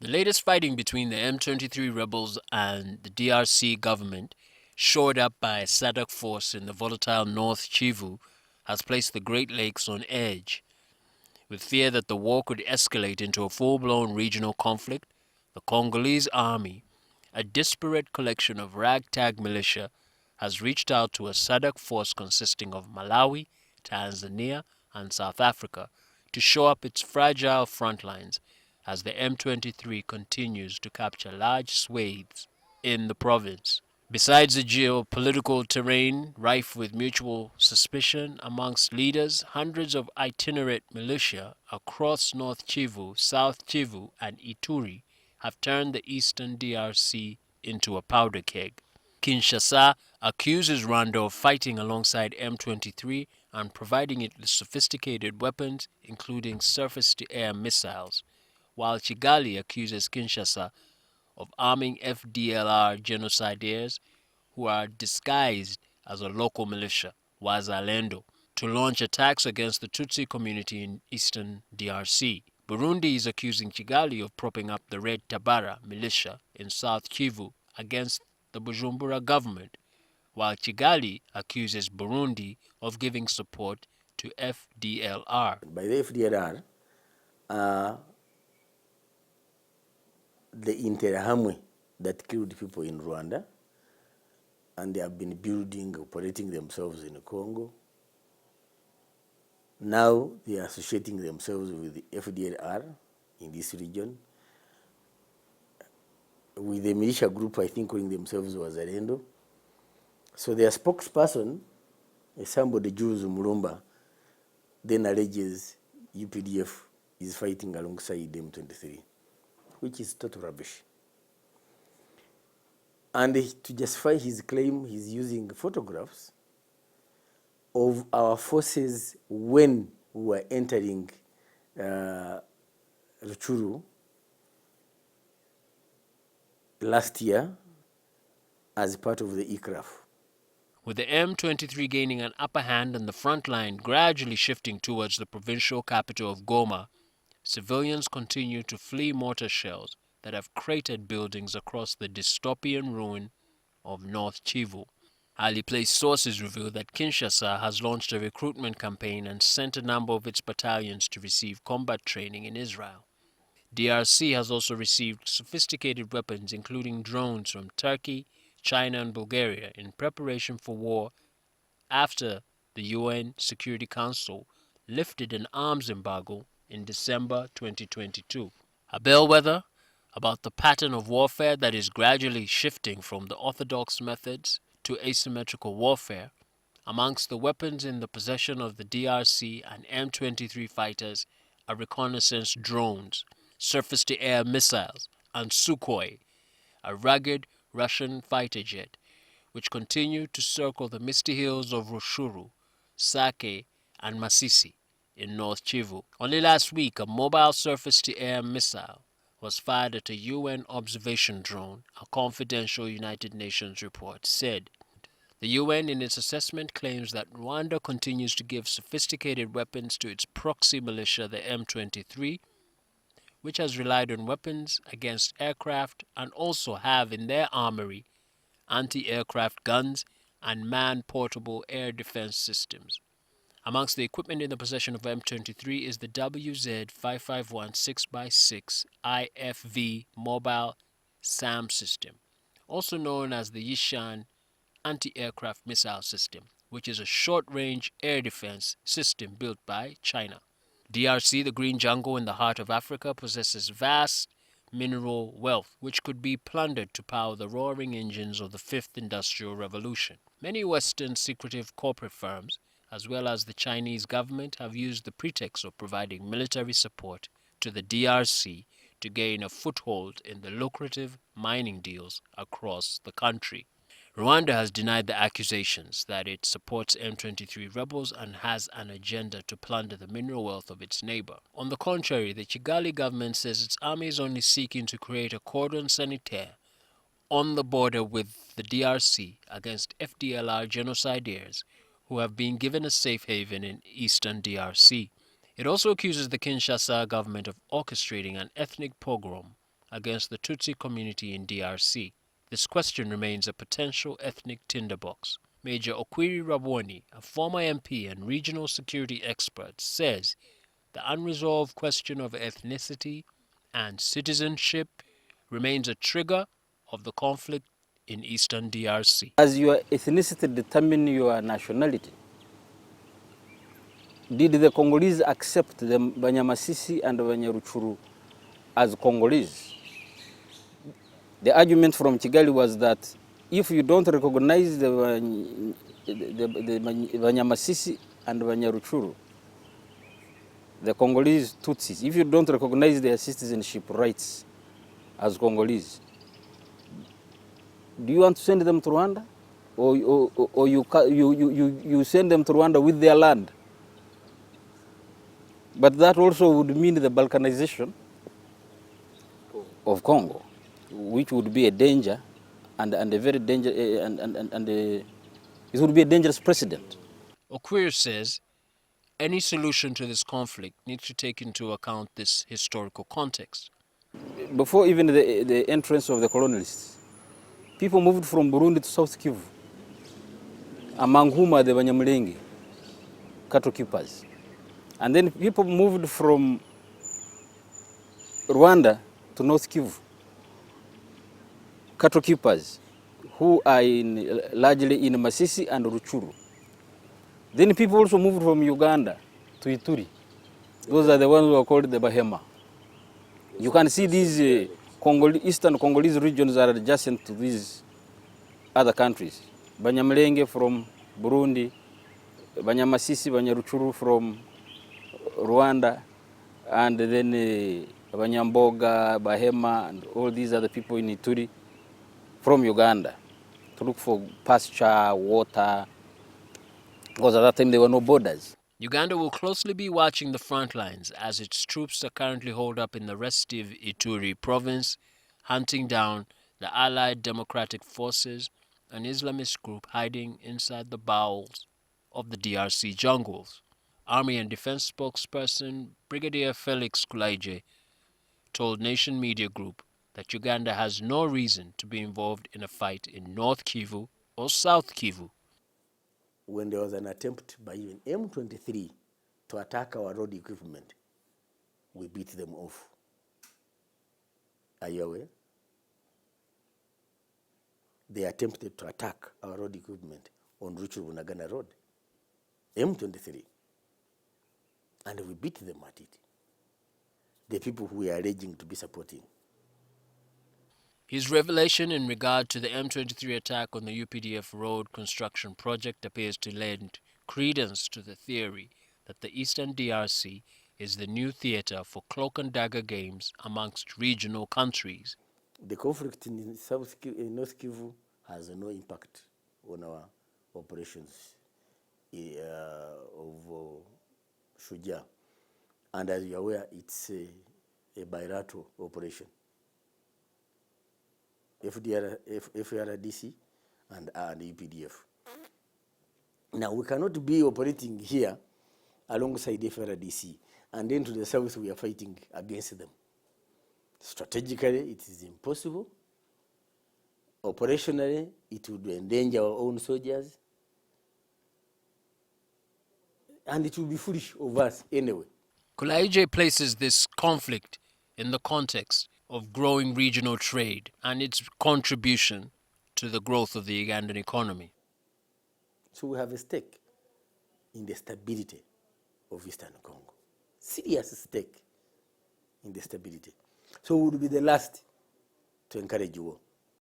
The latest fighting between the M23 rebels and the DRC government, shored up by a SADC force in the volatile North Kivu, has placed the Great Lakes on edge. With fear that the war could escalate into a full-blown regional conflict, the Congolese army, a disparate collection of ragtag militia, has reached out to a SADC force consisting of Malawi, Tanzania, and South Africa to shore up its fragile front lines as the M23 continues to capture large swathes in the province. Besides the geopolitical terrain rife with mutual suspicion amongst leaders, hundreds of itinerant militia across North Kivu, South Kivu, and Ituri have turned the eastern DRC into a powder keg. Kinshasa accuses Rwanda of fighting alongside M23 and providing it with sophisticated weapons, including surface-to-air missiles, while Kigali accuses Kinshasa of arming FDLR genocidaires who are disguised as a local militia, Wazalendo, to launch attacks against the Tutsi community in eastern DRC. Burundi is accusing Kigali of propping up the Red Tabara militia in South Kivu against the Bujumbura government, while Kigali accuses Burundi of giving support to FDLR. By the FDLR, the Interahamwe that killed people in Rwanda, and they have been building, operating themselves in Congo. Now they are associating themselves with the FDLR in this region, with the militia group, I think, calling themselves Wazalendo. So their spokesperson, somebody Jules Mulumba, then alleges UPDF is fighting alongside M23, which is total rubbish. And to justify his claim, he's using photographs of our forces when we were entering Ruchuru last year as part of the ICRAF. With the M23 gaining an upper hand and the front line gradually shifting towards the provincial capital of Goma, civilians continue to flee mortar shells that have cratered buildings across the dystopian ruin of North Kivu. Highly placed sources reveal that Kinshasa has launched a recruitment campaign and sent a number of its battalions to receive combat training in Israel. DRC has also received sophisticated weapons including drones from Turkey, China, and Bulgaria in preparation for war after the UN Security Council lifted an arms embargo in December 2022. A bellwether about the pattern of warfare that is gradually shifting from the orthodox methods to asymmetrical warfare. Amongst the weapons in the possession of the DRC and M23 fighters are reconnaissance drones, surface-to-air missiles, and Sukhoi, a rugged Russian fighter jet, which continue to circle the misty hills of Rushuru, Sake, and Masisi in North Kivu. Only last week, a mobile surface-to-air missile was fired at a UN observation drone, a confidential United Nations report said. The UN, in its assessment, claims that Rwanda continues to give sophisticated weapons to its proxy militia, the M23, which has relied on weapons against aircraft and also have in their armory anti-aircraft guns and man-portable air defense systems. Amongst the equipment in the possession of M23 is the WZ-551 6x6 IFV mobile SAM system, also known as the Yishan anti-aircraft missile system, which is a short-range air defense system built by China. DRC, the green jungle in the heart of Africa, possesses vast mineral wealth, which could be plundered to power the roaring engines of the fifth industrial revolution. Many Western secretive corporate firms, as well as the Chinese government, have used the pretext of providing military support to the DRC to gain a foothold in the lucrative mining deals across the country. Rwanda has denied the accusations that it supports M23 rebels and has an agenda to plunder the mineral wealth of its neighbor. On the contrary, the Kigali government says its army is only seeking to create a cordon sanitaire on the border with the DRC against FDLR genocidaires who have been given a safe haven in eastern DRC. It also accuses the Kinshasa government of orchestrating an ethnic pogrom against the Tutsi community in DRC. This question remains a potential ethnic tinderbox. Major Okwiri Rabwoni, a former MP and regional security expert, says the unresolved question of ethnicity and citizenship remains a trigger of the conflict in eastern DRC. As your ethnicity determine your nationality, did the Congolese accept the Banyamasisi and Banyaruchuru as Congolese? The argument from Kigali was that if you don't recognize the Banyamasisi and Banyaruchuru, the Congolese Tutsis, if you don't recognize their citizenship rights as Congolese, do you want to send them to Rwanda? Or you send them to Rwanda with their land? But that also would mean the balkanization of Congo, which would be a danger and a very it would be a dangerous precedent. Okwiri says any solution to this conflict needs to take into account this historical context. Before even the entrance of the colonialists, people moved from Burundi to South Kivu, among whom are the Banyamulenge, cattle keepers. And then people moved from Rwanda to North Kivu, cattle keepers, who are largely in Masisi and Ruchuru. Then people also moved from Uganda to Ituri. Those are the ones who are called the Bahema. You can see these Eastern Congolese regions are adjacent to these other countries. Banyamulenge from Burundi, Banyamasisi, Banyaruchuru from Rwanda, and then Banyamboga, Bahema, and all these other people in Ituri from Uganda to look for pasture, water, because at that time there were no borders. Uganda will closely be watching the front lines as its troops are currently holed up in the restive Ituri province, hunting down the Allied Democratic Forces, an Islamist group hiding inside the bowels of the DRC jungles. Army and Defense spokesperson Brigadier Felix Kulaije told Nation Media Group that Uganda has no reason to be involved in a fight in North Kivu or South Kivu. When there was an attempt by even M23 to attack our road equipment, we beat them off. Are you aware? They attempted to attack our road equipment on Ruchuru-Bunagana Road, M23, and we beat them at it. The people who we are alleging to be supporting. His revelation in regard to the M23 attack on the UPDF road construction project appears to lend credence to the theory that the Eastern DRC is the new theater for cloak and dagger games amongst regional countries. The conflict in North Kivu has no impact on our operations of Shujaa. And as you are aware, it's a bilateral operation. FRDC and UPDF. Now, we cannot be operating here alongside FRDC, and then to the south we are fighting against them. Strategically, it is impossible. Operationally, it would endanger our own soldiers. And it would be foolish of us anyway. Kulaije places this conflict in the context of growing regional trade and its contribution to the growth of the Ugandan economy. So we have a stake in the stability of Eastern Congo. Serious stake in the stability. So we will be the last to encourage war.